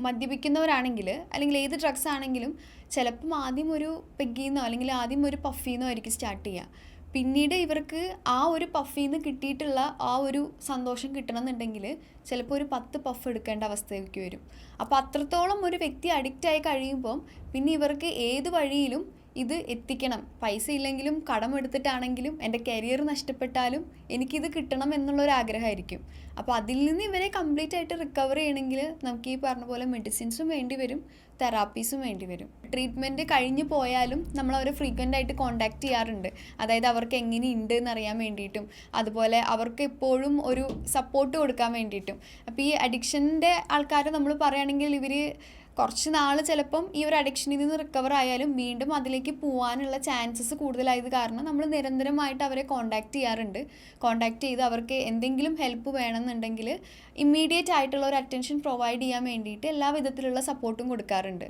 മദ്യപിക്കുന്നവരാണെങ്കിൽ അല്ലെങ്കിൽ ഏത് ഡ്രഗ്സ് ആണെങ്കിലും ചിലപ്പം ആദ്യം ഒരു പെഗ്ഗീന്നോ അല്ലെങ്കിൽ ആദ്യം ഒരു പഫീന്നോ ആയിരിക്കും സ്റ്റാർട്ട് ചെയ്യുക. പിന്നീട് ഇവർക്ക് ആ ഒരു പഫീന്ന് കിട്ടിയിട്ടുള്ള ആ ഒരു സന്തോഷം കിട്ടണമെന്നുണ്ടെങ്കിൽ ചിലപ്പോൾ ഒരു 10 പഫ് എടുക്കേണ്ട അവസ്ഥയ്ക്ക് വരും. അപ്പോൾ അത്രത്തോളം ഒരു വ്യക്തി അഡിക്റ്റായി കഴിയുമ്പം പിന്നെ ഇവർക്ക് ഏത് വഴിയിലും ഇത് എത്തിക്കണം. പൈസ ഇല്ലെങ്കിലും കടമെടുത്തിട്ടാണെങ്കിലും എൻ്റെ കരിയർ നഷ്ടപ്പെട്ടാലും എനിക്കിത് കിട്ടണം എന്നുള്ളൊരു ആഗ്രഹമായിരിക്കും. അപ്പോൾ അതിൽ നിന്ന് ഇവരെ കംപ്ലീറ്റ് ആയിട്ട് റിക്കവർ ചെയ്യണമെങ്കിൽ നമുക്ക് ഈ പറഞ്ഞ പോലെ മെഡിസിൻസും വേണ്ടി വരും, തെറാപ്പീസും വേണ്ടി വരും. ട്രീറ്റ്മെൻറ്റ് കഴിഞ്ഞ് പോയാലും നമ്മൾ അവരെ ഫ്രീക്വൻ്റ് ആയിട്ട് കോൺടാക്റ്റ് ചെയ്യാറുണ്ട്. അതായത് അവർക്ക് എങ്ങനെയുണ്ട് എന്നറിയാൻ വേണ്ടിയിട്ടും അതുപോലെ അവർക്ക് എപ്പോഴും ഒരു സപ്പോർട്ട് കൊടുക്കാൻ വേണ്ടിയിട്ടും. അപ്പോൾ ഈ അഡിക്ഷൻ്റെ ആൾക്കാർ നമ്മൾ പറയുകയാണെങ്കിൽ ഇവർ കുറച്ച് നാൾ ചിലപ്പം ഈ ഒരു അഡിക്ഷനിൽ നിന്ന് റിക്കവർ ആയാലും വീണ്ടും അതിലേക്ക് പോകാനുള്ള ചാൻസസ് കൂടുതലായത് കാരണം നമ്മൾ നിരന്തരമായിട്ട് അവരെ കോൺടാക്റ്റ് ചെയ്യാറുണ്ട്. കോൺടാക്റ്റ് ചെയ്ത് അവർക്ക് എന്തെങ്കിലും ഹെൽപ്പ് വേണമെന്നുണ്ടെങ്കിൽ ഇമ്മീഡിയറ്റ് ആയിട്ടുള്ള ഒരു അറ്റൻഷൻ പ്രൊവൈഡ് ചെയ്യാൻ വേണ്ടിയിട്ട് എല്ലാ വിധത്തിലുള്ള സപ്പോർട്ടും കൊടുക്കാറുണ്ട്.